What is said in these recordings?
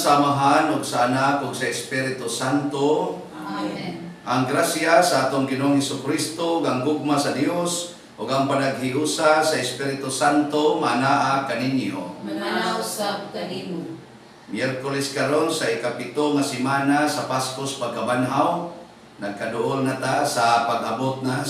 samahan ug sa Anak ug sa Espiritu Santo. Amen. Ang grasya sa atong Ginoong Hesukristo, ang gugma sa Dios ug ang panaghiusa sa Espiritu Santo manaa kaninyo. Manaw sab kanimo. Miyerkules karon sa ikapito nga semana sa Paskos pagkabanhaw, nagkaduol na ta sa pag-abot na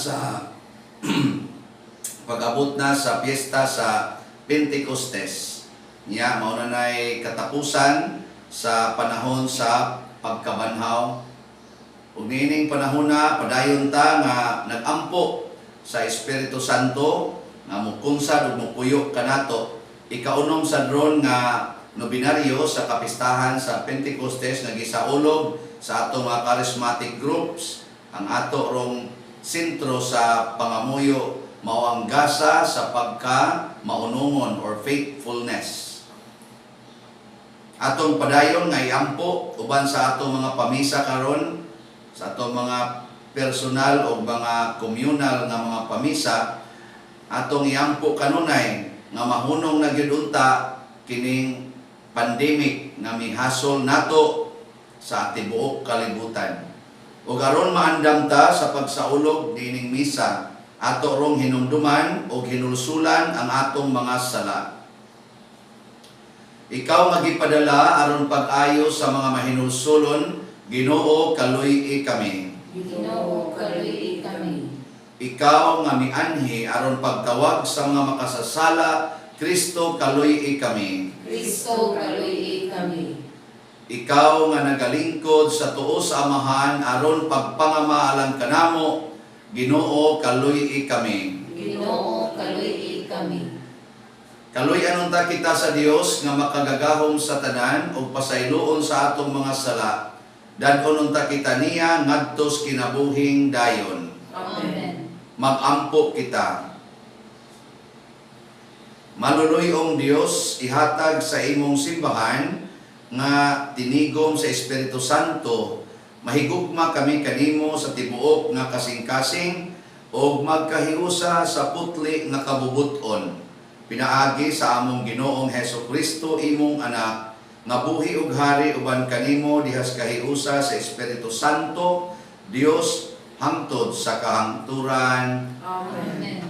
sa piyesta sa Pentecostes. Niya mao na nay katapusan sa panahon sa pagkabanhaw. Ug niining panahon na padayon ta nga nagampo sa Espiritu Santo nga mukunsad ug mupuyo kanato. Ikaunom sa dron nga nobinaryo sa kapistahan sa Pentecostes nagisaulog sa atong mga charismatic groups. Ang ato rong sentro sa pangamuyo mao ang gasa sa pagka maunungon or faithfulness. Atong padayon nga iampo uban sa atong mga pamisa karon, sa atong mga personal o mga communal nga mga pamisa, atong iampo kanunay nga mahunong na gyud unta kining pandemic nga mihasol nato sa tibuok kalibutan. Ug aron maandam ta sa pagsaulog dining misa, ato rong hinumduman o hinulsulan ang atong mga sala. Ikaw magipadala aron pag-ayo sa mga mahinulsulon, Ginoo kaluy kami. Ginoo kaluy kami. Ikaw nga mianhi aron pagtawag sa mga makasasala, Kristo kaluy kami. Kristo kaluy kami. Ikaw nga nagalingkod sa tuo sa Amahan aron pagpangamaalan kanamo, Ginoo kaluy kami. Ginoo kaluy kami. Kaluy anunta kita sa Dios nga makagagahom sa tanan ug pasayloon sa atong mga sala. Dadon unta kita niya ngadtos kinabuhing dayon. Amen. Magampo kita. Maluluyong Dios, ihatag sa imong simbahan nga tinigom sa Espiritu Santo, mahigugma kami kanimo sa tibuok nga kasing-kasing o magkahiusa sa putli nga kabubuton. Pinaagi sa among Ginoong Hesukristo imong anak, nga buhi ug hari uban kanimo dihas kahiusa sa Espiritu Santo, Dios hangtod sa kahangturan. Amen.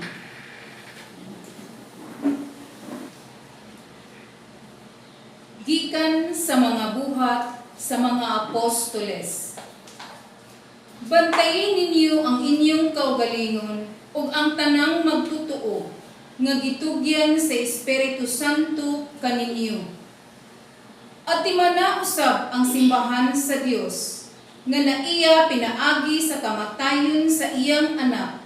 Gikan sa mga buhat sa mga apostoles. Bantayin ninyo ang inyong kaugalingon ug ang tanang magtutuo nga gitugyan sa Espiritu Santo kaninyo. At timana usab ang simbahan sa Dios nga naiya pinaagi sa kamatayon sa iyang anak.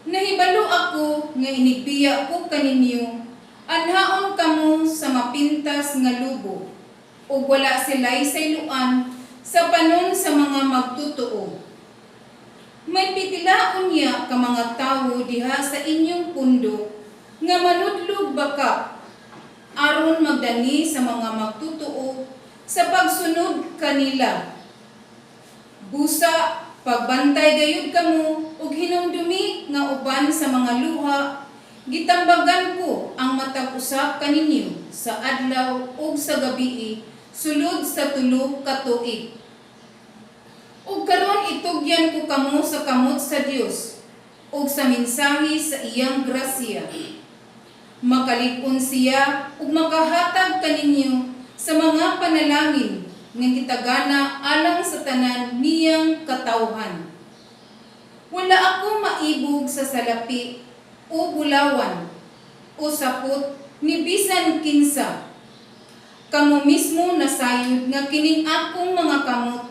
Nahibalo ako nga inigbiya ko kaninyo, anhaon kamo sa mapintas nga lubo, ug wala sila'y sayluan sa panon sa mga magtutuo. May pitilaon niya ka mga tawo diha sa inyong pundo, nga manudlog baka, aron magdani sa mga magtutuo sa pagsunod kanila. Busa, pagbantay gayud kamo, ug hinumdumi nga uban sa mga luha, gitambagan ko ang matag usap kaninyo sa adlaw ug sa gabii sulod sa 3 ka tuig. Ug karon itugyan ko kamo sa kamot sa Dios ug sa mensahe sa iyang grasya. Makalipon siya ug makahatag kaninyo sa mga panalangin nga gitagana alang sa tanan niyang katawhan. Wala ako maibog sa salapi o bulawan o sapot ni bisan kinsa. Kamo mismo nasayod nga kining akong mga kamot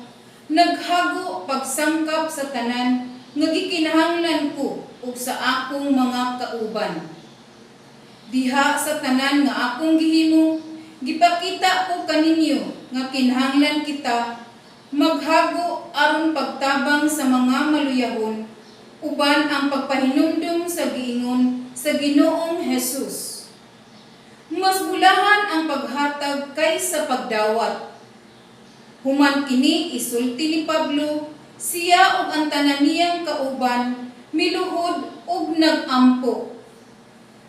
naghago pagsangkap sa tanan nga gikinahanglan ko ug sa akong mga kauban. Diha sa tanan nga akong gihimo, gipakita ko kaninyo nga kinahanglan kita maghago aron pagtabang sa mga maluyahon uban ang pagpahinumdum sa giingon sa Ginoong Hesus. Mas bulahan ang paghatag kaysa pagdawat. Human kini isulti ni Pablo, siya ug ang tanan niyang kauban miluhod ug nagampo.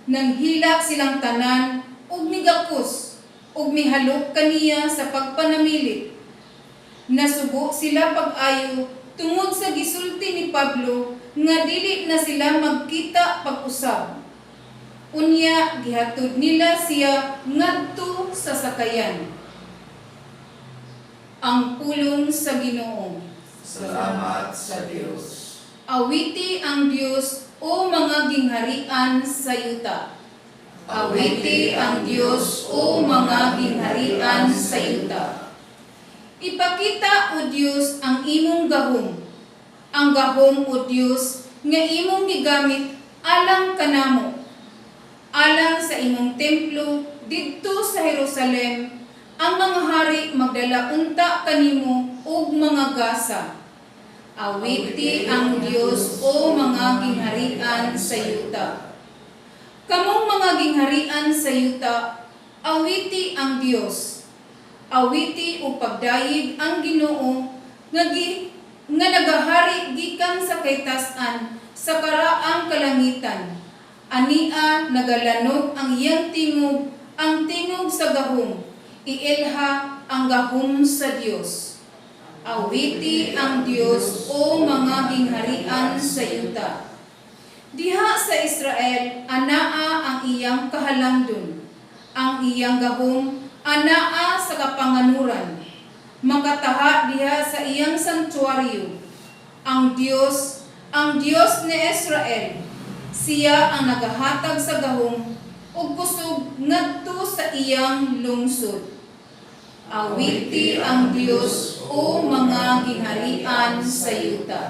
Nanghilak silang tanan ug nigakos ug mihalok kaniya sa pagpanamilit. Nasubo sila pag-ayo tungod sa gisulti ni Pablo nga dili na sila magkita pag-usab. Unya gihatod nila siya ngadto sa sakayan. Ang pulong sa Ginoo. Salamat sa Diyos. Awiti ang Dios o mga gingharian sa yuta. Awiti ang Dios o mga gingharian sa yuta. Ipakita o Dios ang imong gahom. Ang gahom o Dios nga imong gigamit alang kanamo. Alang sa imong templo didto sa Jerusalem, ang mga hari magdala unta kanimo og mga gasa. Awiti ang Dios o mga gingharian sa yuta. Kamong mga gingharian sa yuta, awiti ang Dios. Awiti o pagdayeg ang Ginoo nga nagahari gikan sa kaytas-an sa karaang kalangitan. Ania nagalanog ang iyang tingog, ang tingog sa gahom. Iilha ang gahom sa Dios. Awiti ang Dios o mga gingharian sa yuta. Diha sa Israel, anaa ang iyang kahalangdon. Ang iyang gahom, anaa sa kapanganuran. Makataha diha sa iyang santuaryo. Ang Dios ni Israel, siya ang nagahatag sa gahom ug kusog ngadto sa iyang lungsod. Awiti ang Dios o mga gingharian sa yuta.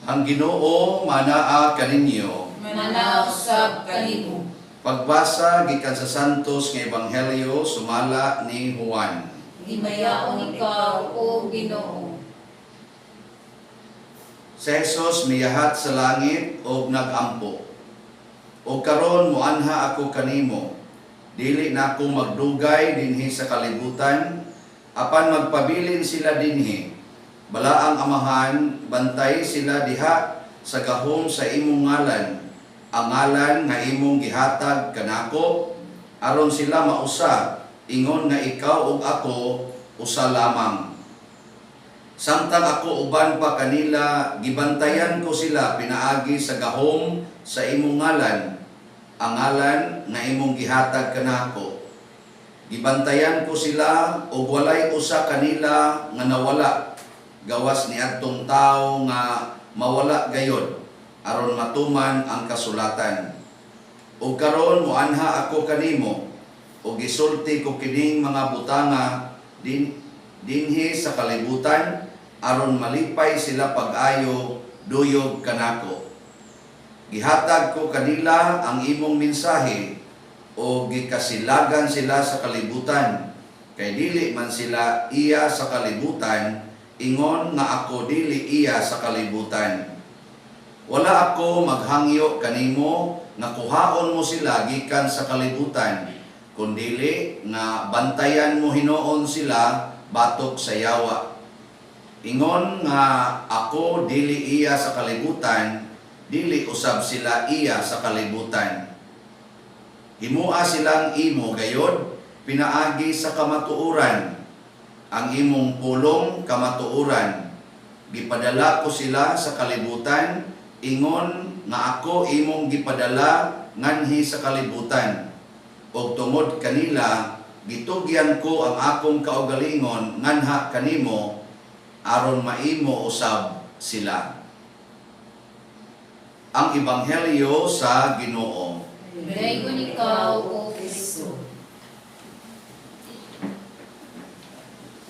Ang Ginoo manaa kaninyo. Manausab kanimo. Pagbasa gikan sa Santos nga Ebanghelyo sumala ni Juan. Himayaon ikaw, O Ginoo. Si Jesus miyahat sa langit og nagampo. O karon moanha ako kanimo, dili na ako magdugay dinhi sa kalibutan, apan magpabilin sila dinhi. Balaang amahan, bantay sila diha sa gahom sa imong ngalan, ang ngalan nga imong gihatag kanako, aron sila mausa, ingon nga ikaw ug ako usa lamang. Samtang ako uban pa kanila, gibantayan ko sila pinaagi sa gahom sa imong ngalan, ang ngalan nga imong gihatag kanako. Gibantayan ko sila ug walay usa kanila nga nawala, gawas ni adtong tawo nga mawala gayod, aron matuman ang kasulatan. Ug karon moanha ako kanimo, ug gisulti ko kining mga butanga dinhi sa kalibutan, aron malipay sila pag-ayo duyog kanako. Gihatag ko kanila ang imong mensahe, o gikasilagan sila sa kalibutan, kay dili man sila iya sa kalibutan, ingon nga ako dili iya sa kalibutan. Wala ako maghangyo kanimo nga kuhaon mo sila gikan sa kalibutan, kundili nga bantayan mo hinuon sila batok sa yawa. Ingon nga ako dili iya sa kalibutan, dili usab sila iya sa kalibutan. Himua silang imo gayod, pinaagi sa kamatuoran, ang imong pulong kamatuoran. Gipadala ko sila sa kalibutan, ingon nga ako imong gipadala nganhi sa kalibutan. O tungod kanila, gitugyan ko ang akong kaugalingon nganha kanimo, aron maimo usab sila. Ang Ebanghelyo sa Ginoo. Dayon ikaw, O Kristo.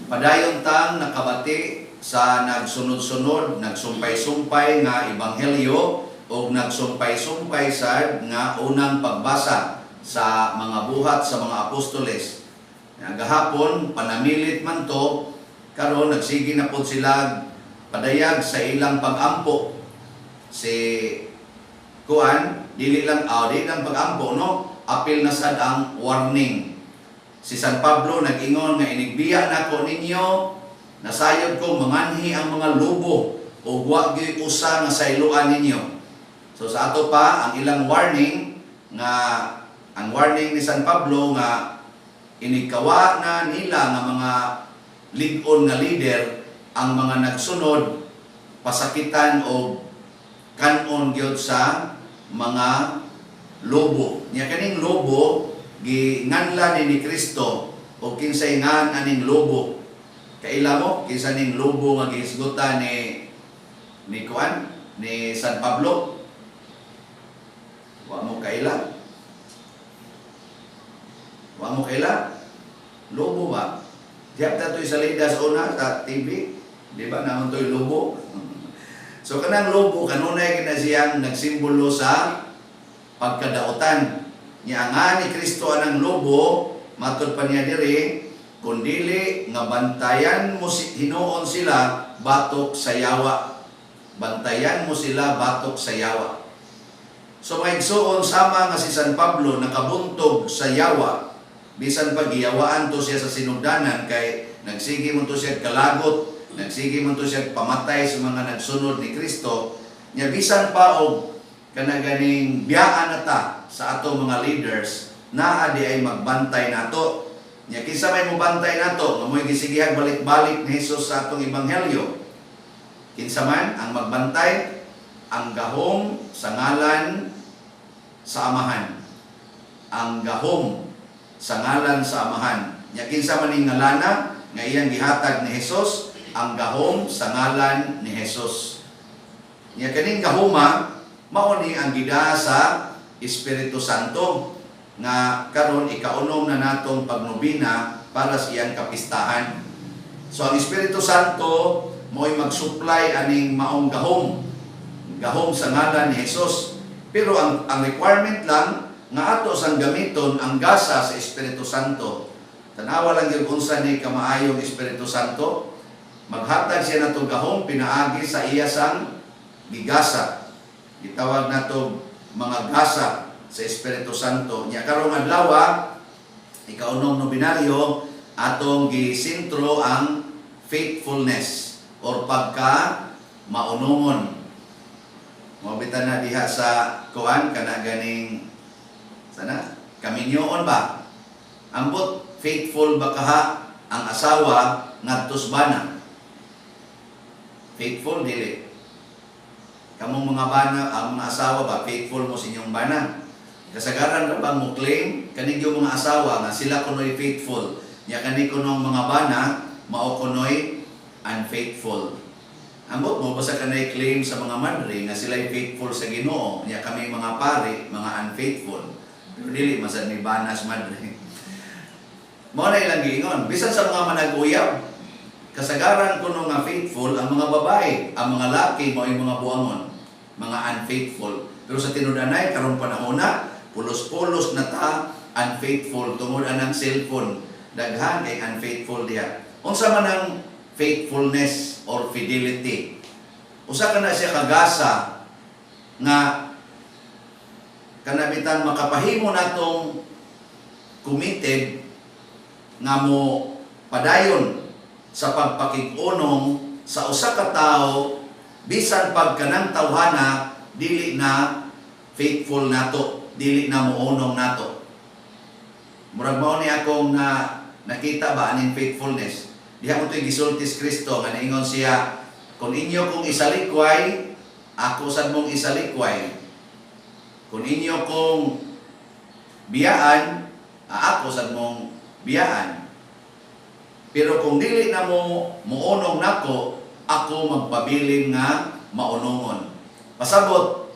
Padayon tang nakabati sa nagsunod-sunod, nagsumpay-sumpay nga Ebanghelyo o nagsumpay-sumpay sad nga unang pagbasa sa mga buhat sa mga apostoles. Gahapon panamilit man to, karon nagsige na po sila padayag sa ilang pag-ampo. Si kuan dili lang pag-ampo no, apil na sad ang warning. Si San Pablo nag-ingon nga inigbiya nako ninyo, nasayod ko manganhi ang mga lubo o wa gyud usa nga sayloan ninyo. So sa ato pa ang ilang warning nga ang warning ni San Pablo nga inikawa na nila nga mga lig-on nga leader ang mga nagsunod pasakitan o kanon gyud sa mga lobo. Nya kaning lobo ginganlan ni Kristo o kinsay ngan aning lobo. Kaila mo kinsa ning lobo nga gihisgutan ni kuan ni San Pablo? Wa mo kaila? Wa mo kaila? Lobo ba? Diyan ta sa lidas una sa TV, di ba naman to'y lobo? So kanang lobo kanunay kina siyang nagsimbolo sa pagkadautan. Nya nga ni Kristo anang lobo, matud pa niya diri, kundili nga bantayan mo hinuon sila batok sa yawa. Bantayan mo sila batok sa yawa. So maigsuon sama nga si San Pablo nakabuntog sa yawa. Bisan pagiyawaan to siya sa sinugdanan kay nagsige mo to siya kalagot, nagsige mo to siya pamatay sa mga nagsunod ni Kristo. Nya bisan pa og kanaganing biyaan nata sa ato mga leaders naa di ay magbantay nato. Nya kinsa may mobantay nato nga mo'y gisigihag balik-balik ni Hesus sa atong ebanghelyo. Kinsa man ang magbantay? Ang gahom sa ngalan sa Amahan. Ang gahom sa ngalan sa Amahan. Nya kinsa man ning ngalana nga iyang gihatag ni Hesus? Ang gahom sa ngalan ni Hesus. Nya kaning gahoma mao ni ang gida sa Espiritu Santo nga karon ikaunom na natong pagnobina para sa iyang kapistahan. So ang Espiritu Santo mo'y mag-supply aning maong gahom. Gahom sa ngalan ni Hesus. Pero ang requirement lang nga ato sang gamiton ang gasa sa Espiritu Santo. Tanawa lang yung unsa ni kamaayong Espiritu Santo. Maghatag siya nato gahom pinaagi sa iya sang gigasa. Gitawag nato mga gasa sa Espiritu Santo. Nya karong adlaw ikaunom no binaryo atong gisintro ang faithfulness or pagka maunungon. Mabitan na diha sa kuan kana ganing sana kaminyoon ba? Ambot faithful ba kaha ang asawa ngadtos bana? Faithful dili. Kamong mga bana, ang mga asawa ba faithful mo sa inyong bana? Kasagaran ra ba mo claim kaning yung mga asawa nga sila kunoy faithful. Nya kani kunong mga bana mao kunoy unfaithful. Ambot mo basta kanay claim sa mga madre nga sila faithful sa Ginoo, nya kami mga pare mga unfaithful. Pero dili masad ni banas madre. Mao na ilang giingon, bisan sa mga manag-uyab, kasagaran kuno nga faithful ang mga babae, ang mga laki mao yung mga buangon, mga unfaithful. Pero sa tinud-anay karon panahon na pulos-pulos na ta unfaithful tungod anang cellphone. Daghan kay unfaithful diha. Unsa man ang faithfulness or fidelity? Usa ka na siya kagasa nga kanabitan makapahimo natong committed nga mo padayon sa pagpakig-unong sa usa ka tawo bisan pag kanang tawhana dili na faithful nato, dili na mounong nato. Murag mao ni akong nakita ba aning faithfulness. Diha mo ito'y gisultis Kristo nga naingon siya, kung inyo kong isalikway, ako sad mong isalikway. Kung inyo kong biyaan, ako sad mong biyaan. Pero kung dili na mo muunong nako, ako magpabilin nga maunongon. Pasabot,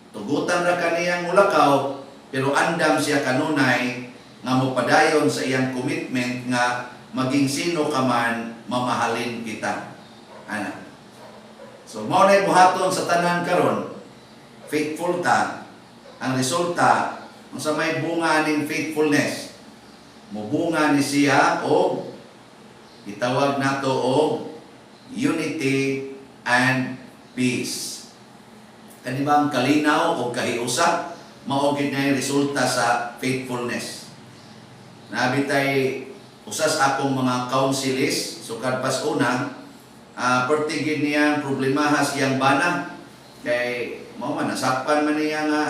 tugutan ra kaniyang mulakaw, pero andam siya kanunay nga mopadayon sa iyang commitment nga maging sino ka man, mamahalin kita. Ana. So, mao na buhaton sa tanan karon, faithful ta. Ang resulta, unsa may bunga ning faithfulness, mubunga ni siya o itawag nato og unity and peace. Kani ba ang kalinaw o kahiusa mao gid nga resulta sa faithfulness. Nabitay usas akong mga counselis sukad pas una pertigid niya problemaha siyang bana kay mao man nasakpan man niya nga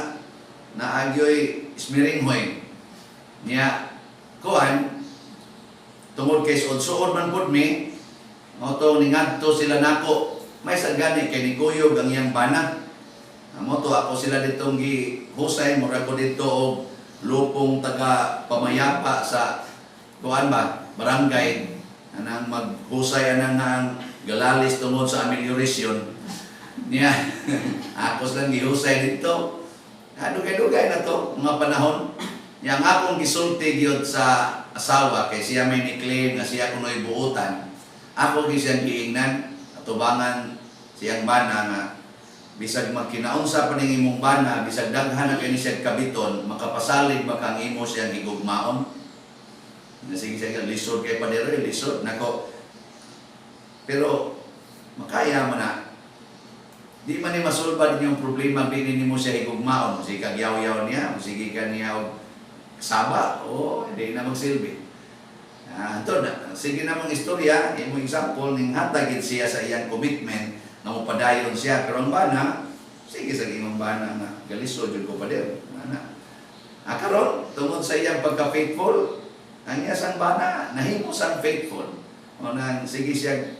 naagyoy smiringhoy niya kuan tungod kay suod-suod man pud mi mao to ningadto sila nako may sagani kay nikuyog ang iyang bana. Amo to ako sila ditong gihusay mura ko dito og lupong taga pamayapa sa kuan ba barangay anang maghusay anang ang galalis tungod sa amelioration niya. Ako lang gihusay dito. Dugay-dugay na to mga panahon. Yang akong gisulti gyud sa asawa kay siya may ni-claim nga siya kunoy buutan. Ako gisang giingnan atubangan siyang bana nga bisag magkinaunsa pa ning imong bana, bisag daghan na kini siya kabiton, makapasalig ba kang imo siyang higugmaon? Sige siya lisod kay padere, lisod nako. Pero makaya man na. Di man ni masulbad yung problema binin mo siya higugmaon, sige kagyaw-yaw niya, sige kaniya og saba, di na magsilbi. Ito na, sige namang istorya, yung example, ning hatagid siya sa iyang commitment na mupadayon siya, pero ang bana, sige sa imong bana nga, galisod yun ko pa din. Karon tungod sa iyang pagka-faithful, ang iyang bana, nahimo sang faithful. O nang sige siya,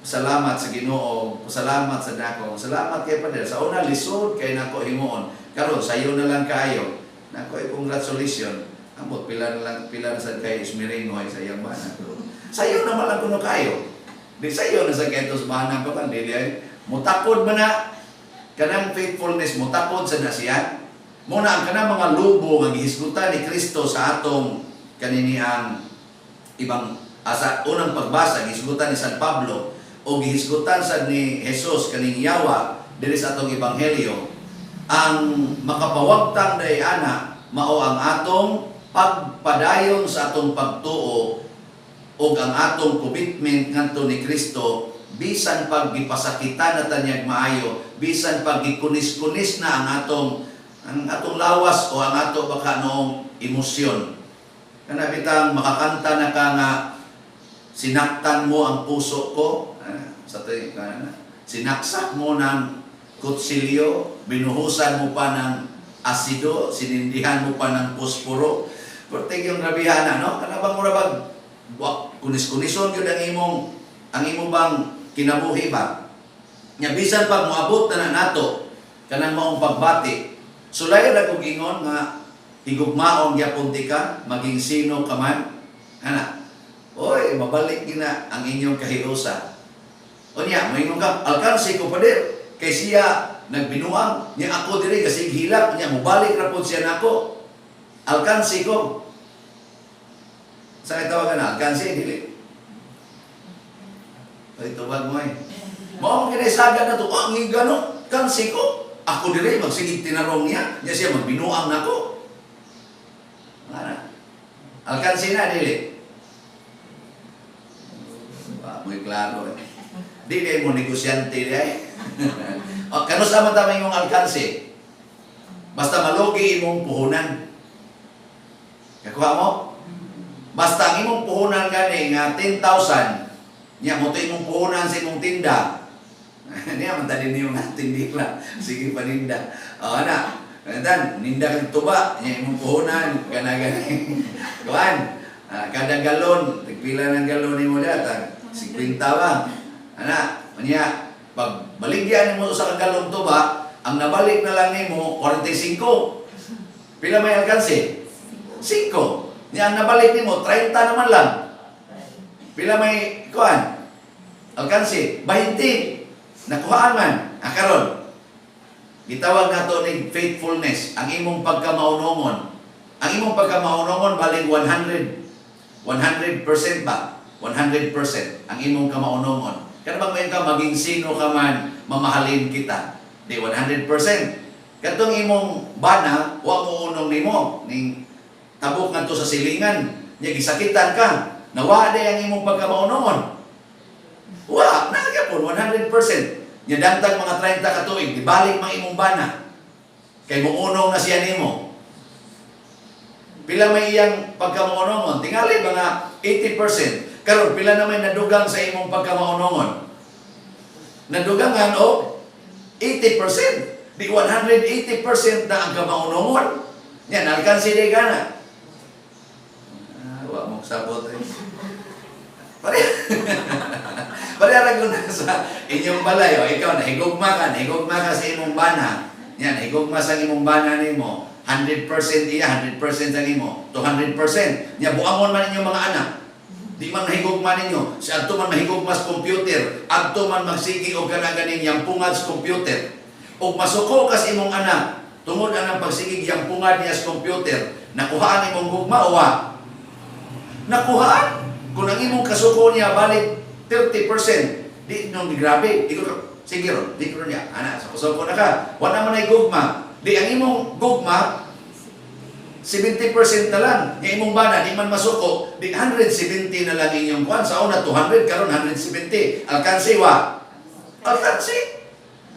salamat sa Ginoo, salamat sa nako, salamat kay Pader. Sa una, lisod kay nako himuon. Karon sayo na lang kayo. Nako, congratulations. Amot, pila na sa kay Ismiringoy sa iyang bana. Sayo naman lang kuno kayo. Di sayo na sa ketos bana pa kan dili ay mutakod man na kanang faithfulness mutakod sa nasiya. Muna ang kanang mga lubo nga gihisgutan ni Kristo sa atong kaniniang ibang asa unang pagbasa gihisgutan ni San Pablo o gihisgutan sa ni Jesus kaning yawa diri sa atong ebanghelyo. Ang makapawagtang day ana mao ang atong pagpadayon sa atong pagtuo o ang atong commitment ngadto ni Kristo bisan pag gipasakitan na tanyag maayo, bisan pag gikunis-kunis na ang atong lawas o ang ato baka noong emosyon. Kana bitang makakanta na ka nga sinaktan mo ang puso ko, sinaksak mo ng kutsilyo, binuhusan mo pa ng asido, sinindihan mo pa ng posporo. Pertig yung rabihana, no? Kana bang murabag kunis-kunison yun ang imong bang kinabuhi ba? Nya bisan pag moabot na nato kanang maong pagbati. Sulay ra kog ingon nga higugmaon gyapon ti ka maging sino ka man. Ana. Oy, mabalik gina ang inyong kahiusa. Unya, moingon ka, alkansi ko pa dir kay siya nagbinuang niya ako diri kasi hilak niya mobalik ra pud siya nako. Alkansi ko. Sa tawagan na, alkansi, dili. Ay, tawag mo eh. Mao kinasaga na to, ang gano, kansi ko. Ako dire, magsigig tinarong niya, niya siya magbinuang nako. Alkansi na, dili. Muy klaro eh. Dili mo negosyante eh. Kano sa tama yung alkansi? Basta malugi imong puhunan. Kakuha mo? Basta ang imong puhunan gani nga 10,000, niya mo to imong puhunan sa imong tinda. Niya man tadi niyo nga tindila. Sige paninda. Ana, dan ninda kang tuba, niya imong puhunan gana-gani. Kuan, kada galon, pila ng galon nimo data, 50 ba. Ana, niya pag baligyan mo sa galon tuba, ang nabalik na lang nimo 45. Pila may alkansi? 5. Niya ang nabalik nimo 30 naman lang. Pila may kuan? Alkansi 20. Nakuhaan man. Karon. Gitawag nato ning faithfulness, ang imong pagkamaunongon. Ang imong pagkamaunongon balik 100. 100% ba? 100% ang imong kamaunongon. Kana bang may ka maging sino ka man, mamahalin kita. Di 100%. Katong imong bana, wa mo unong nimo ning tabok ngadto sa silingan. Nya gisakitan ka. Nawa day ang imong pagkamaunongon. Wa, nagyapon 100%. Nya dantag mga 30 ka tuig, dibalik mang imong bana. Kay muunong na siya nimo. Pila may iyang pagkamaunongon? Tingali mga 80%. Karon pila na may nadugang sa imong pagkamaunongon? Nadugangan o 80%. Di 180% na ang kamaunongon. Yan, alkansi day ka na. Wa mong sabot eh. Parehara ko na sa inyong balay. O, ikaw na, higugma ka sa imong bana. Yan, higugma sa imong bana nimo. 100% iya, 100% ang imo. 200%. Nya, buamon man inyong mga anak. Di man mahigugma ninyo. Si adto man mahigugma sa computer. Adto man magsigi o kanaganing yang pungad sa computer. O masuko ka sa imong anak. Tungod ang pagsigig yang pungad niya sa computer. Nakuhaan imong gugma o wa? Nakuhaan. Kung ang imong kasuko niya balik 30%. Di nung grabe. Di ko, sige ron. Di ko niya. Anak, sa kasuko na ka. Wala man ay gugma. Di ang imong gugma 70% na lang. Yung imong bana, di man masuko, di 170 na lang inyong kuhan. Sa una, 200, karon 170. Alkansi wa? Alkansi.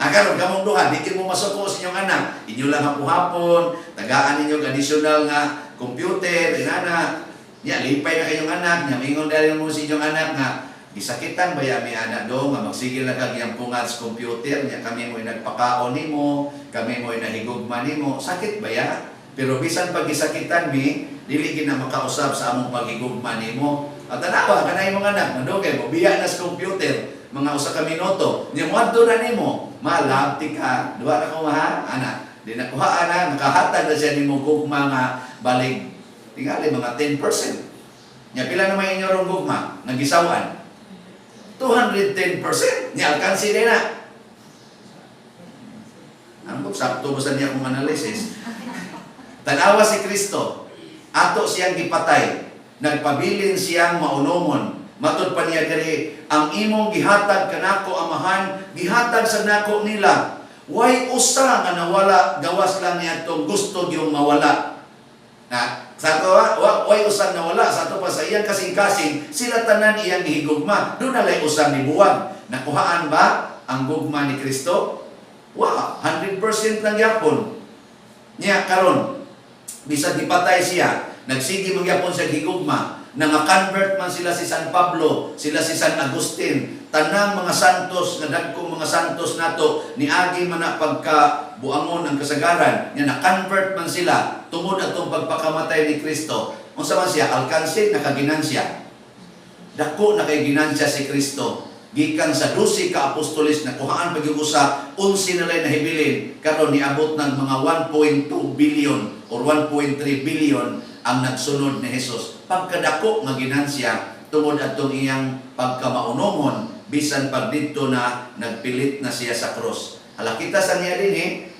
Karon kamong duha, di mo masuko sa inyong anak. Inyo lang hapon-hapon, tagaan ninyo additional nga computer, inana. Nya, lipay na kayong anak. Nya, mingon dahil mo sa inyong anak nga, gisakitan ba yami anak do, nga magsigil na kag iyang pungat sa computer. Nya, kami mo'y nagpakaon nimo, kami mo'y nahigugma nimo. Sakit ba ya? Pero bisan pag gisakitan mi, dili gina makausap sa among paghigugma nimo. At tanawa kanay mga anak, madugay mo biya na sa computer, mga usa ka minuto. Nya moadto na nimo, malabti ka. Duwa na ko ha, anak. Di nakuha na, nakahatag na siya nimo gugma nga balig. Tingali mga 10%. Nya pila naman inyo rong gugma nagisawan? 210%. Nya alkansi din na. Ang sakto ba niya akong analysis? Tanawa si Kristo, ato siyang gipatay, nagpabilin siyang maunumon. Matod pa niya diri, ang imong gihatag kanako amahan, gihatag sa nako nila. Way usa nga nawala, gawas lang niya itong gusto yung mawala. Na, sa to, way usang nawala, sa to pa sa iyang kasing-kasing, sila tanan iyang gihigugma. Doon nalay usang ni buwag. Nakuhaan ba ang gugma ni Kristo? Wa, 100% lang yapon. Niya, karon bisag gipatay siya, nagsigi magyapon sa gigugma, nanga-convert man sila si San Pablo, sila si San Agustin, tanang mga santos, nga dagkong mga santos nato, niagi man na pagkabuangon ang kasagaran, nga na-convert man sila, tungod atong pagpakamatay ni Kristo. Unsa man siya, alkansi, nakaginansya. Dako na kay ginansya si Kristo. Gikan sa 12 ka apostolis na kuhaan pag-iusa, 11 na lang nahibilin, karon niabot ng mga 1.2 billion or 1.3 billion ang nagsunod ni Jesus. Pagkadako nga ginansya, tungod atong iyang pagkamaunomon, bisan pag dito na nagpilit na siya sa cross. Hala kita sa niya din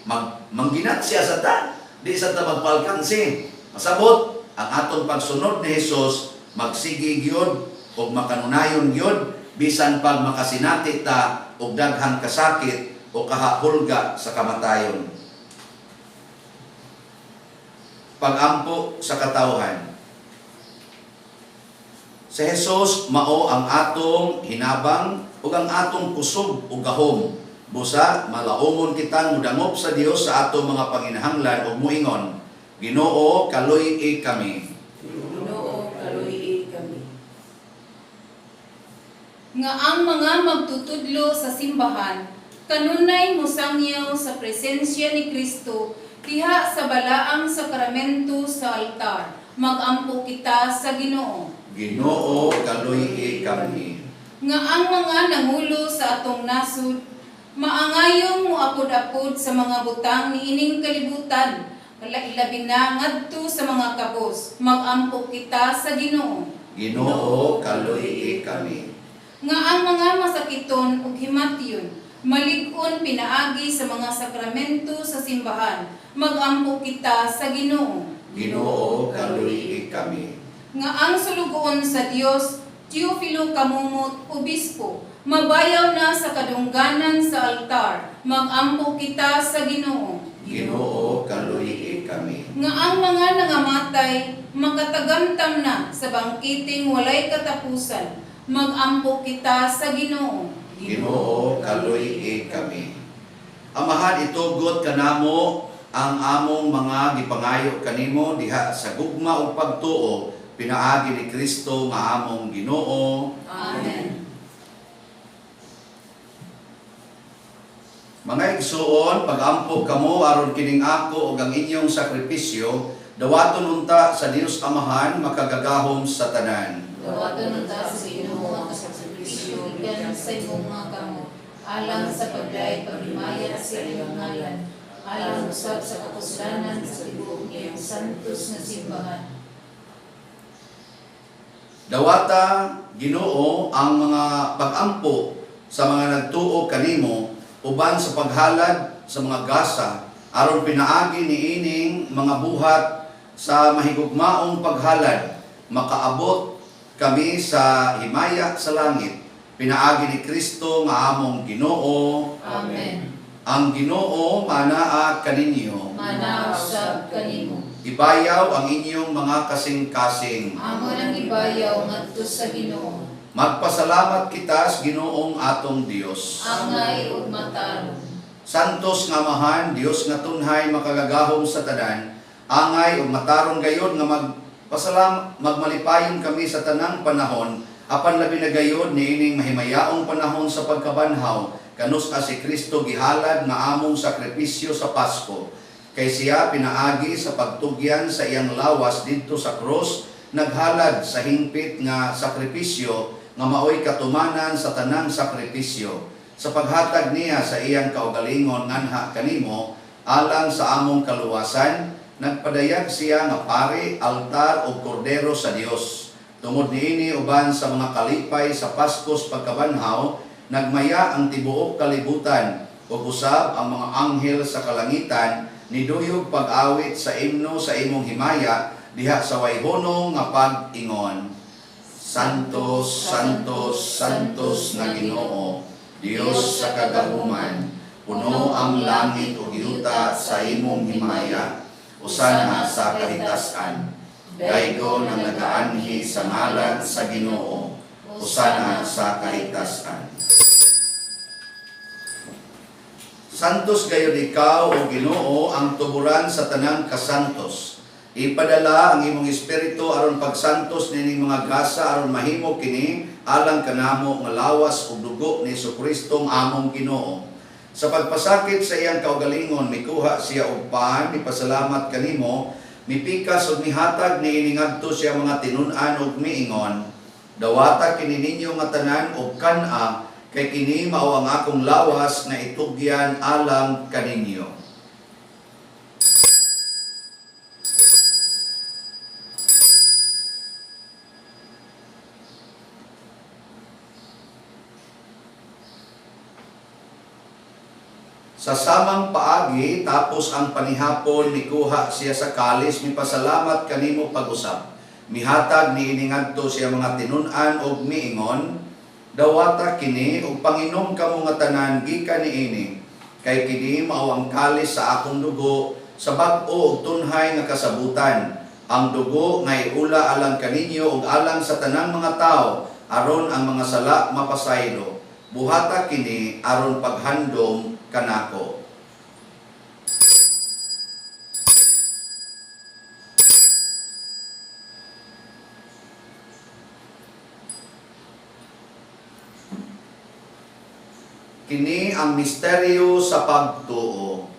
mangginansya sa ta, di sa ta magpalkansi. Masabot, ang atong pagsunod ni Jesus, magsigig yun, o makanunayon yun, bisan pag makasinati ta og daghang kasakit o kahahulga sa kamatayon. Pagampo sa katawhan. Si Jesus mao ang atong hinabang ug ang atong kusog ug gahom. Busa malaumon kitang mudangop sa Dios sa atong mga panginahanglan ug muingon, Ginoo kaluy-i kami. Nga ang mga magtutudlo sa simbahan, kanunay musangyaw sa presensya ni Kristo, diha sa balaang sakramento sa altar, magampo kita sa Ginoo. Ginoo kaluy-i kami. Nga ang mga nangulo sa atong nasud, maangayong muapod-apod sa mga butang ni ining kalibutan, ilabi na ngadto sa mga kabos, magampo kita sa Ginoo. Ginoo kaluy-i kami. Nga ang mga masakiton ug himatyon, malig-on pinaagi sa mga sakramento sa simbahan, magampo kita sa Ginoo. Ginoo kaluy-i kami. Nga ang sulugoon sa Dios, Teofilo Kamumot, Obispo, Mabayaw na sa kadungganan sa altar, magampo kita sa Ginoo. Ginoo, kaluyi kami. Nga ang mga nangamatay, makatagamtam na sa bangkiting walay katapusan, magampo kita sa Ginoo. Ginoo, kaluyi kami. Amahan, itugot kanamo ang among mga gipangayo kanimo diha sa gugma ug pagtuo pinaagi ni Kristo nga among Ginoo. Amen. Mga igsuon, pagampo kamo aron kining ako ug ang inyong sakripisyo, dawaton unta sa Dios Amahan makagagahom sa tanan. Dawaton unta sa Ginoo ang sakripisyo yan sa imong mga kamot, alang sa pagdayeg paghimayat sa imong ngalan, alang usab sa kapuslanan sa tibuok niyang santos nga simbahan. Dawata, Ginoo, ang mga pagampo sa mga nagtuo kanimo uban sa paghalad sa mga gasa aron pinaagi niining mga buhat sa mahigugmaong paghalad makaabot kami sa himaya sa langit pinaagi ni Kristo nga among Ginoo. Amen. Ang Ginoo manaa kaninyo, Mana usab kanimo. ibayaw ang inyong mga kasing-kasing. Amo nang ibayaw ngadto sa Ginoo. Magpasalamat kita sa Ginoong atong Dios. Angay ug matarong. Santos nga Amahan, Dios nga tunhay makagagahom sa tanan, angay ug matarong gayod nga magmalipayon kami sa tanang panahon, apan labi na gayod niining mahimayaong panahon sa pagkabanhaw, kanus si Kristo gihalad nga among sakripisyo sa Pasko. Kay siya pinaagi sa pagtugyan sa iyang lawas didto sa krus, naghalad sa hingpit nga sakripisyo nga maoy katumanan sa tanang sakripisyo. Sa paghatag niya sa iyang kaugalingon nganha kanimo alang sa among kaluwasan, nagpadayag siya nga pari, altar ug kordero sa Dios. Tungod niini uban sa mga kalipay sa Paskos pagkabanhaw, nagmaya ang tibuok kalibutan ug usab ang mga anghel sa kalangitan niduyog pag-awit sa imno sa imong himaya diha sa wayhonong nga pag-ingon. Santos, Santos, Santos nga Ginoo, Dios sa kagahuman, puno ang langit ug yuta sa imong himaya, usana sa kahitasan. Daygon ang nagaanhi sa ngalan sa Ginoo, usana sa kahitasan. Santos gayud ikaw o Ginoo ang tuburan sa tanang kasantos. Ipadala ang imong espiritu aron pagsantos nining mga gasa aron mahimo kini alang kanamo nga lawas ug dugo ni Jesucristo ang among Ginoo. Sa pagpasakit sa iyang kaugalingon mikuha siya og paan, mipasalamat kanimo, mipikas ug mihatag niining ngadto siya mga tinun-an ug miingon. Dawata kini ninyo nga tanan og kan-a kay kini mao ang akong lawas nga itugyan alang kaninyo. Sa samang paagi, tapos ang panihapon, mikuha siya sa kalis, mipasalamat kanimo pag-usap. Mihatag ni iningadto siya mga tinun-an og miingon, dawata kini og panginom kamo nga tanan gikan niini, kay kini mao ang kalis sa akong dugo sa bag-o ug tunhay nga kasabutan. Ang dugo nga iula alang kaninyo ug alang sa tanang mga tao aron ang mga sala mapasaylo. Buhata kini aron paghandom kanako. Kini ang misteryo sa pagtuo.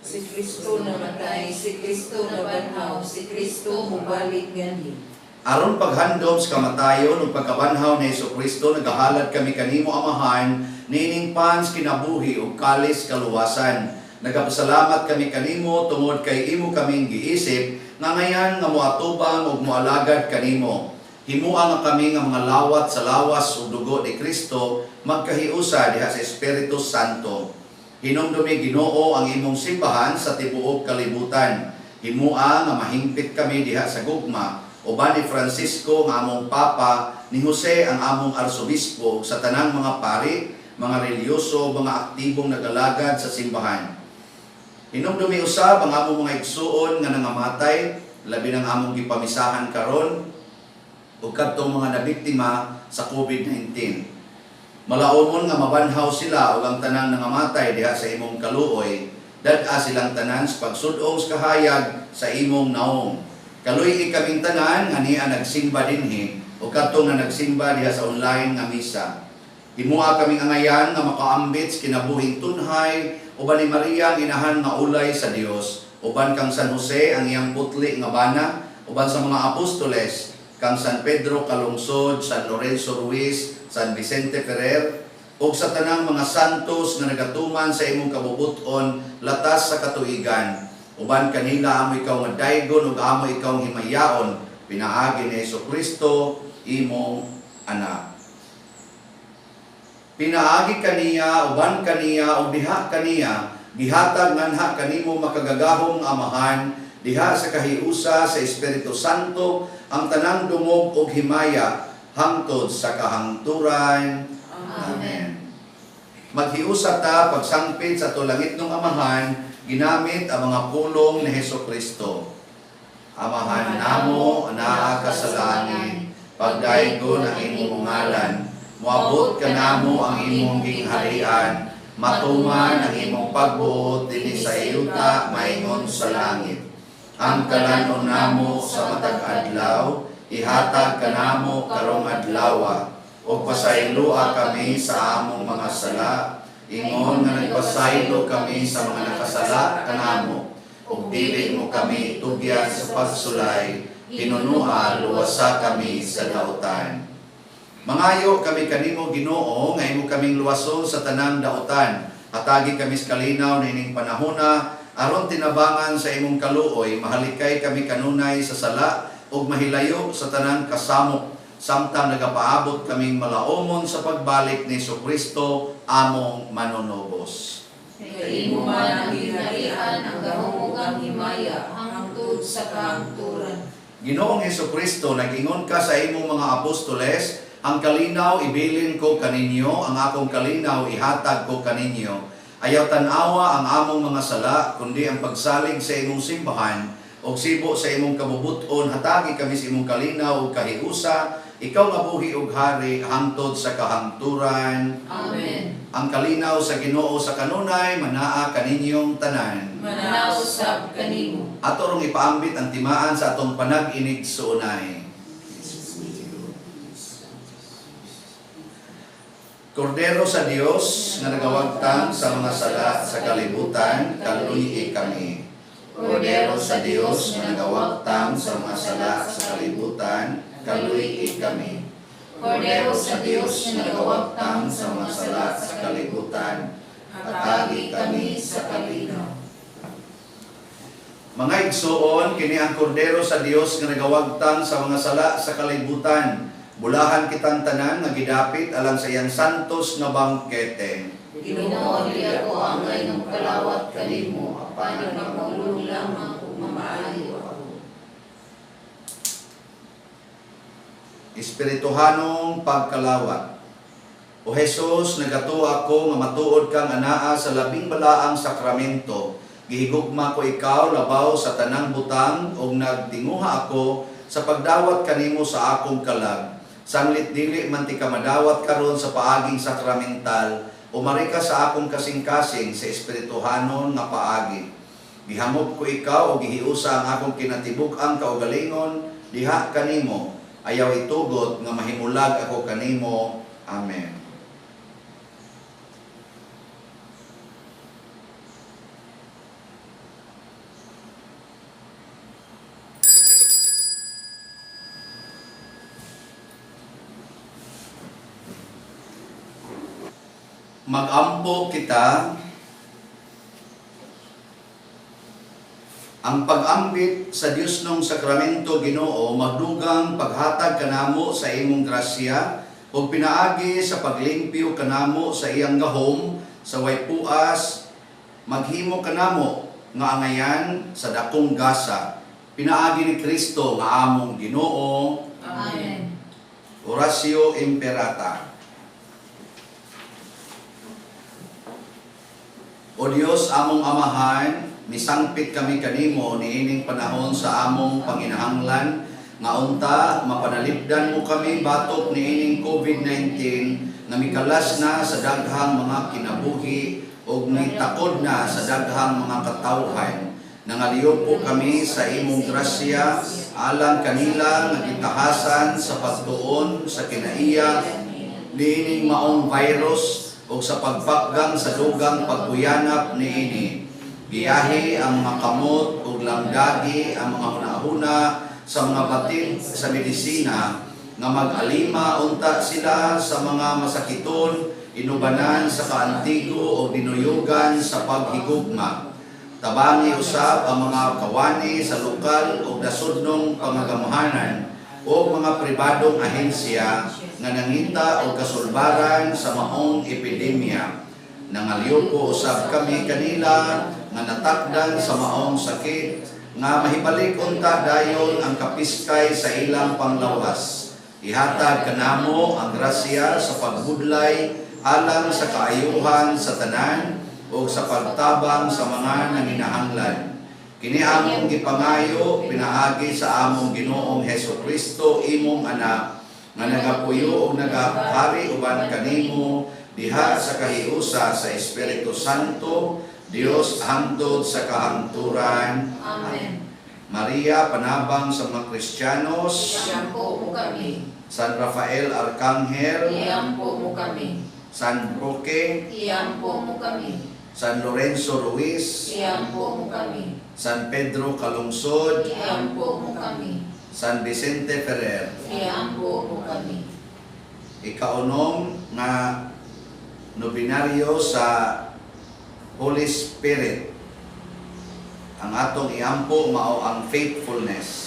Si Kristo namatay, si Kristo nabanhaw, si Kristo mubalik gani. Aron paghandom sa kamatayon ug pagkabanhaw ni Jesucristo, nagahalad kami kanimo Amahan, nining pans kinabuhi ug kalis kaluwasan. Nagapasalamat kami kanimo tungod kay imo kaming giisip nga ngayan nga moatubang ug moalagad kanimo. Himuang nga kami nga mga lawat sa lawas ug dugo ni Kristo magkahiusa diha sa Espiritu Santo. Hinumdumi Ginoo ang imong simbahan sa tibuok kalibutan. Himua nga mahingpit kami diha sa gugma uban ni Francisco nga among papa, ni Jose ang among arsobispo, sa tanang mga pari, mga reliyoso, mga aktibong nagalagad sa simbahan. Hinumdumi usab ang among mga igsuon nga nangamatay, labi ng among gipamisahan karon ug kadtong mga nabiktima sa COVID-19. Malaumon nga mabanhaw sila ug ang tanang nangamatay diha sa imong kaluoy, dad-a silang tanan sa pagsud-ong sa kahayag sa imong naong. Kaluy kaming tanan nga niya nagsimba dinhi ug kadtong nga nagsimba diha sa online nga misa. Himua kaming angayan nga makaambit sa kinabuhing tunhay, uban ni Maria ang inahan nga ulay sa Dios, uban kang San Jose ang iyang putli nga bana, uban sa mga apostoles, kang San Pedro Calungsod, San Lorenzo Ruiz, San Vicente Ferrer, ug sa tanang mga santos nga nagatuman sa imong kabubuton latas sa katuigan. Uban kanila amo ikaw nga daygon ug amo ikaw himayaon, pinaagi ni Jesucristo imong anak. Pinaagi kaniya, uban kaniya, ug diha kaniya, gihatag nganha kanimo makagagahong amahan, diha sa kahiusa sa Espiritu Santo, ang tanang dumog ug himaya, hangtod sa kahangturan. Amen. Maghiusa ta pagsangpit sa tulangit ng amahan, ginamit ang mga pulong ni Jesucristo. Amahan namo, anaa ka sa langit, pagdaygon ang imong ngalan, moabot ka namo ang imong gingharian, matuman ang imong pagbuot dinhi sa yuta maingon sa langit. Ang kalanon namo sa matag adlaw, ihatag ka namo karong adlawa, o pasaylua kami sa among mga sala, ingon nga nagpasaylo kami sa mga nakasala kanamo, ug dili mo kami tugyan sa pagsulay, hinunua luwasa kami sa dautan. Mangayo kami kanimo Ginoo nga imo kaming luwason sa tanang dautan, hatagi kami sa kalinaw nining panahona, aron tinabangan sa imong kaluoy, mahalikay kami kanunay sa sala ug mahilayo sa tanang kasamok, samtang nagapaabot kaming malaumon sa pagbalik ni Jesucristo among manonobos. Kay imo man ang ginharian, ang gahom ug ang himaya, hangtod sa kahangturan. Ginoong Jesucristo, nag-ingon ka sa imong mga apostoles, ang kalinaw ibilin ko kaninyo, ang akong kalinaw ihatag ko kaninyo. Ayaw tanawa ang among mga sala, kundi ang pagsalig sa imong simbahan, o sibo sa imong kabubuton, hatagi kami sa imong kalinaw ug kahiusa, ikaw nga buhi ug hari, hangtod sa kahangturan. Amen. Ang kalinaw sa Ginoo sa kanunay, manaa kaninyong tanan. Manausab kanimo. Ato rong ipaambit ang timaan sa atong panag-inig sa unay. Kordero sa Dios nga nagawagtang sa mga sala sa kalibutan, kaluyi kami. Kordero sa Dios nga nagawagtang sa mga sala sa kalibutan, kaluyi kami. Kordero sa Dios nga nagawagtang sa mga sala sa kalibutan, hatagi kami sa kalinaw. Mga igsoon, kini ang kordero sa Dios nga nagawagtang sa mga sala sa kalibutan. Bulahan kitang tanan nga gidapit alang sa iyang santos nga bangkete. Ginoo, dili ako angay ng kalawat kanimo, apan magmulong lamang ug mamaayo ako. Espirituhanong pagkalawat. O Jesus, nagato ako nga matuod kang anaa sa labing balaang sakramento. Gihigugma ko ikaw labaw sa tanang butang ug nagtinguha ako sa pagdawat kanimo sa akong kalag. Sanglit dili man ti ka madawat karon sa paaging sakramental, umari ka sa akong kasing-kasing sa espirituhanon nga paagi. Gihamot ko ikaw o gihiusa ang akong kinatibuk-ang kaugalingon, diha kanimo, ayaw itugot nga mahimulag ako kanimo. Amen. Mag-ampo kita. Ang pag-ambit sa Dios nung sakramento Ginoo magdugang paghatag kanamo sa imong grasya ug pinaagi sa paglimpyo kanamo sa iyang gahom sa way puas, maghimo kanamo nga angayan sa dakong gasa. Pinaagi ni Kristo nga among Ginoo. Amen. Oratio Imperata. O Dios among Amahan, misangpit kami kanimo niining panahon sa among panginahanglan nga unta mapanalipdan mo kami batok niining COVID-19 nga mikalas na sa daghang mga kinabuhi ug mitakod na sa daghang mga katawhan. Nangaliw po kami sa imong grasya alang kanila nga gitahasan sa pagtuon sa kinaiya niining maong virus o sa pagpakgang sa dugang pagkuyanap niini. Giyahi ang mga kamot o langdagi ang mga hunahuna sa mga batin sa medisina nga mag-alima unta sila sa mga masakiton, inubanan sa kaantigo o dinuyugan sa paghigugma. Tabangi usab ang mga kawani sa lokal o nasudnong pangagamahanan o mga pribadong ahensya nga nangita o kasulbaran sa maong epidemya. Nangaliw po usab kami kanila nga natakdan sa maong sakit nga mahibalik unta dayon ang kapiskay sa ilang panglawas. Ihatag kanamo ang grasya sa pagbudlay alang sa kaayuhan sa tanan o sa pagtabang sa mga nanginahanglan. Kini among gipangayo pinaagi sa among Ginoong Hesukristo imong anak nga nagapuyo o nagahari uban kanimo diha sa kahiusa sa Espiritu Santo, Dios hangtod sa kahangturan. Amen. Maria, panabang sa mga Kristiyanos. Iyampo mo kami. San Rafael Arcangel. Iyampo mo kami. San Roque. Iyampo mo kami. San Lorenzo Ruiz. Iyampo mo kami. San Pedro Calungsod. Iyampo mo kami. San Vicente Ferrer. Iyampo mo kami. Ikaunom nga nobinaryo sa Holy Spirit. Ang atong iampo mao ang faithfulness.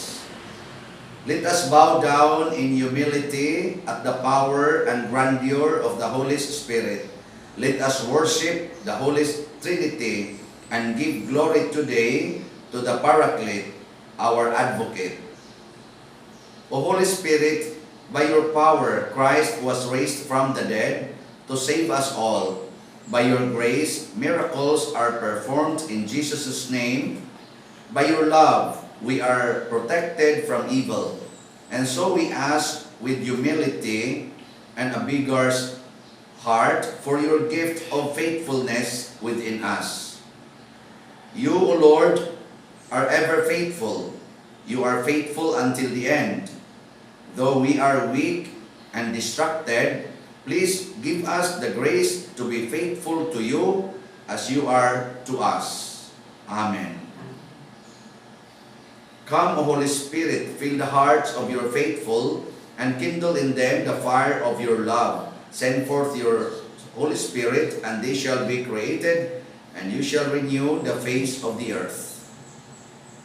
Let us bow down in humility at the power and grandeur of the Holy Spirit. Let us worship the Holy Trinity and give glory today to the Paraclete, our advocate. O Holy Spirit, by your power, Christ was raised from the dead to save us all. By your grace, miracles are performed in Jesus' name. By your love, we are protected from evil. And so we ask with humility and a beggar's heart for your gift of faithfulness within us. You, O Lord, are ever faithful. You are faithful until the end. Though we are weak and distracted, please give us the grace to be faithful to you as you are to us. Amen. Come, O Holy Spirit, fill the hearts of your faithful and kindle in them the fire of your love. Send forth your Holy Spirit, and they shall be created, and you shall renew the face of the earth.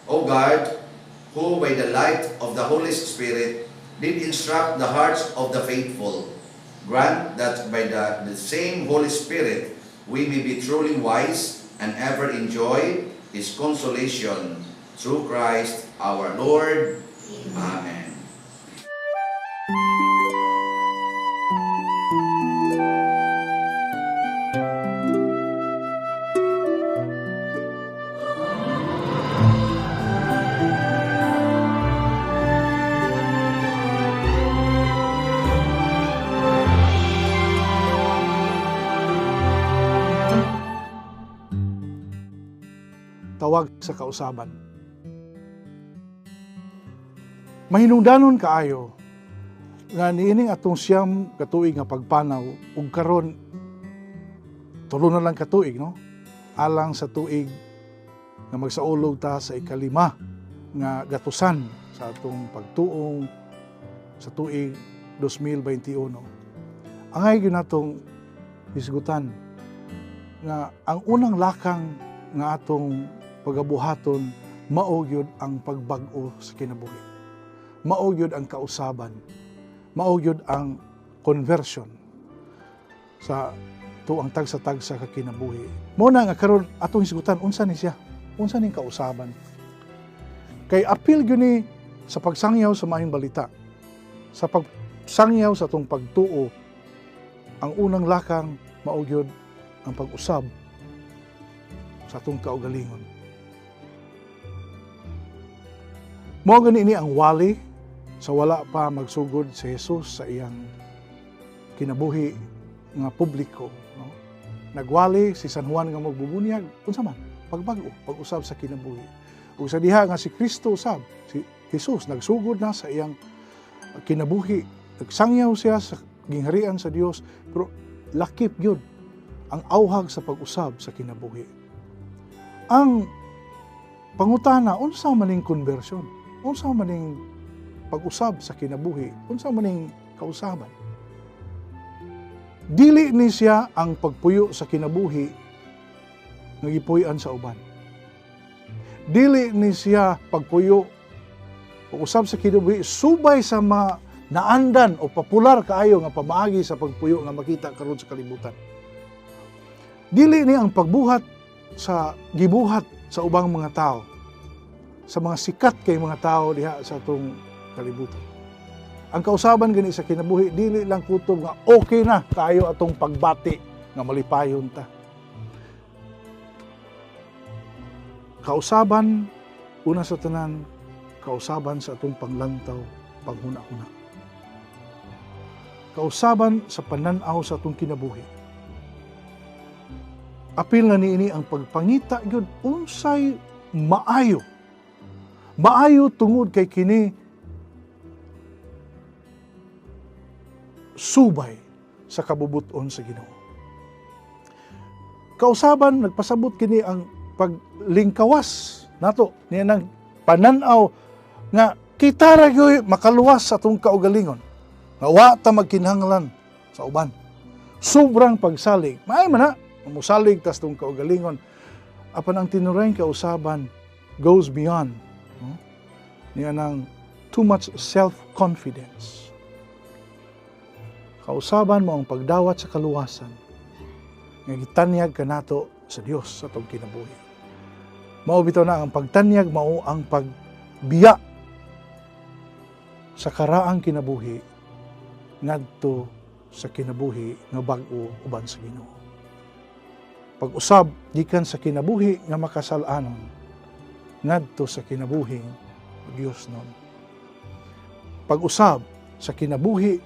O God, who by the light of the Holy Spirit did instruct the hearts of the faithful, grant that by the same Holy Spirit we may be truly wise and ever enjoy His consolation through Christ our Lord. Amen. Tawag sa kausaban. Mahinungdanon kaayo nga niining atong siyam katuig nga pagpanaw ug karon tulo na lang katuig no alang sa tuig nga magsaulog ta sa ikalima nga gatusan sa atong pagtuong sa tuig 2021. Angay gyud natong hisgutan nga ang unang lakang nga atong pagabuhaton mao gyud ang pagbag-o sa kinabuhi. Mao gyud ang kausaban. Mao gyud ang conversion sa tuang tagsa-tagsa ka kinabuhi. Mao na nga karon atong hisgutan unsa ni siya? Unsa ning kausaban? Kay apil gyud ni sa pagsangyaw sa maayong balita. Sa pagsangyaw sa atong pagtuo, ang unang lakang mao gyud ang pag-usab sa atong kaugalingon. Mao gani ini ang wali sa wala pa magsugod si Jesus sa iyang kinabuhi nga publiko, no? Nagwali si San Juan nga magbubunyag unsa man pagbago, pag-usab sa kinabuhi. Ug sa diha nga si Kristo usab, si Jesus nagsugod na sa iyang kinabuhi, nagsangyaw siya sa gingharian sa Dios, pero lakip gyud ang awhag sa pag-usab sa kinabuhi. Ang pangutana, unsa maning conversion? Unsa maning pag-usab sa kinabuhi? Unsa maning kausaban? Dili ni siya ang pagpuyo sa kinabuhi nga gipuy-an sa uban. Dili ni siya pagpuyo o usab sa kinabuhi subay sa mga naandan o popular kaayo nga pamaagi sa pagpuyo nga makita karon sa kalibutan. Dili ni ang pagbuhat sa gibuhat sa ubang mga tao, sa mga sikat kay mga tao diha sa atong kalibutan. Ang kausaban gani sa kinabuhi dili lang kutob nga okay na kaayo atong pagbati nga malipayon ta. Kausaban, una sa tanan, kausaban sa atong panglantaw, paghuna-huna. Kausaban sa pananaw sa atong kinabuhi. Apil na niini ang pagpangita gyud unsay maayo. Maayo tungod kay kini subay sa kabubuton sa Ginoo. Kausaban nagpasabot kini ang paglingkawas nato niya ng pananaw nga kita ra gyud makaluwas sa atong kaugalingon. Nga wa ta magkinahanglan sa uban. Sobrang pagsalig. Maay man na musalig tas tong kaugalingon. Apan ang tinurayng kausaban goes beyond. No? Niya ng too much self-confidence. Kausaban mo ang pagdawat sa kaluwasan nga gitanyag kanato sa Dios sa atong kinabuhi. Mao bitaw na ang pagtanyag, mao ang pagbiya sa karaang kinabuhi ngadto sa kinabuhi nga bag-o uban sa Ginoo. Pag-usab gikan sa kinabuhi nga makasal-anon ngadto sa kinabuhing Dios non. Pag-usab sa kinabuhi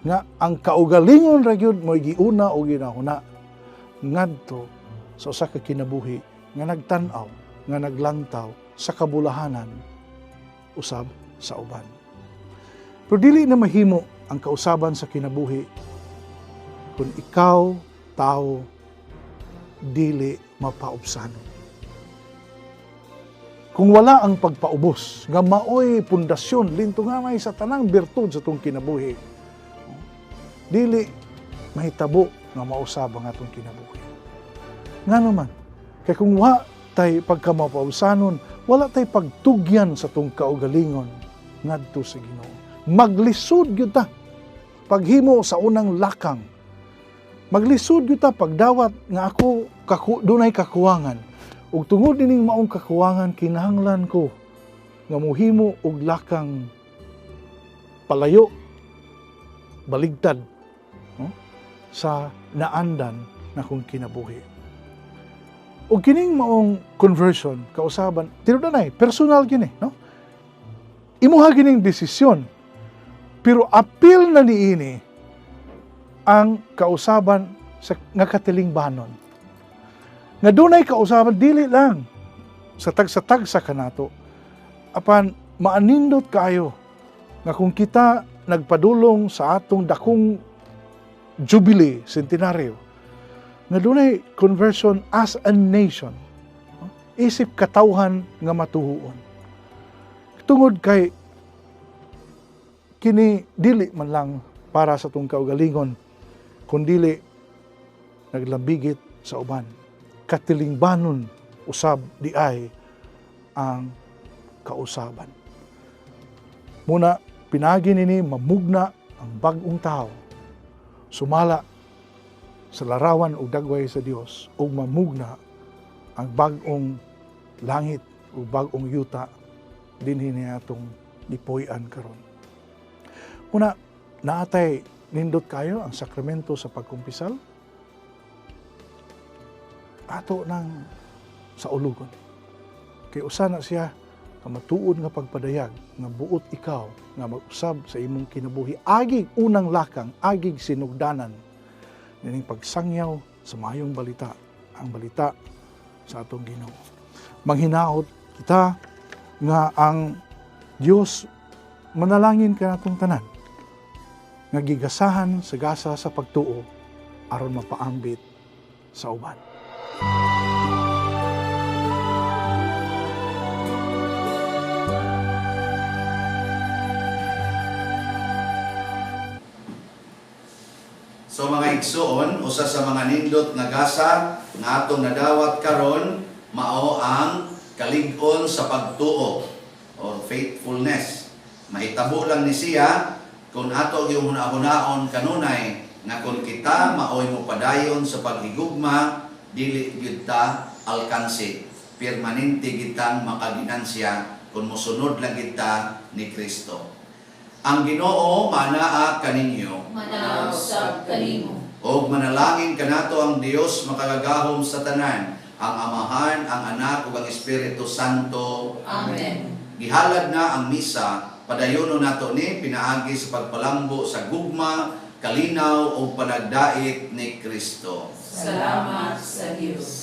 nga ang kaugalingon ra gyud mo giuna o ginahuna ngadto sa usa ka kinabuhi nga nagtan-aw nga naglantaw sa kabulahanan usab sa uban. Pero dili na mahimo ang kausaban sa kinabuhi kung ikaw, tao, dili mapaubsanon. Kung wala ang pagpaubos, nga maoy pundasyon, linto nga may sa tanang birtud sa itong kinabuhi, dili mahitabo nga mausab ang atong kinabuhi. Nga naman, kaya kung wa tay pagkamapausanon, wala tay pagtugyan sa itong kaugalingon ngadto sa Ginoo. Maglisod gyud ta paghimo sa unang lakang. Maglisod gyud ta pagdawat nga ako dunay kakuwangan. Ug tungod dining maong kakuwangan kinahanglan ko nga mohimo og lakang palayo baligtad no? Sa naandan na kung kinabuhi. O kining maong conversion, kausaban, tinudanay, personal gini, no? Imuha gining desisyon, pero apil na niini ang kausaban sa nga katilingbanon. Nga dunay kausaban, dili lang sa tagsa kanato, apan maanindot kayo nga kung kita nagpadulong sa atong dakong jubilee, centenaryo, nga dunay conversion as a nation. Isip katawhan nga matuhuon. Tungod kay kini dili man lang para sa tong kaugalingon, kundili naglambigit sa uban. Katilingbanon usab di ay ang kausaban. Muna pinagi nini mamugna ang bag-ong tao. Sumala sa larawan o dagway sa Dios ug mamugna ang bag-ong langit o bag-ong yuta dinhi niya atong gipuy-an karon. Una, naatay nindot kayo ang sakramento sa pagkumpisal. Ato nang sa ulugon. Kay usa na siya kamatuod nga pagpadayag nga buot ikaw nga mag-usab sa imong kinabuhi agig unang lakang, agig sinugdanan nining pagsangyaw sa maayong balita, ang balita sa atong Ginoo. Manghinaot kita nga ang Dios manalangin ka natong tanan nga gigasahan sa gasa sa pagtuo aron mapaambit sa uban. So mga igsoon, usa sa mga nindot nga gasa nga atong nadawat karon mao ang kalig-on sa pagtuo or faithfulness. Mahitabo lang ni siya kung ato yung hunahunaon kanunay nga kung kita maoy mo padayon sa paghigugma dili gyud ta alkansi. Permanente kitang makaginansya kung mosunod lang kita ni Kristo. Ang Ginoo manaa kaninyo. Manausab kanimo. O manalangin kanato ang Dios makagagahom sa tanan, ang Amahan, ang Anak ug ang Espiritu Santo. Amen. Gihalad na ang misa, padayono nato ni pinaagi sa pagpalambo sa gugma, kalinaw ug panagdait ni Kristo. Salamat sa Dios.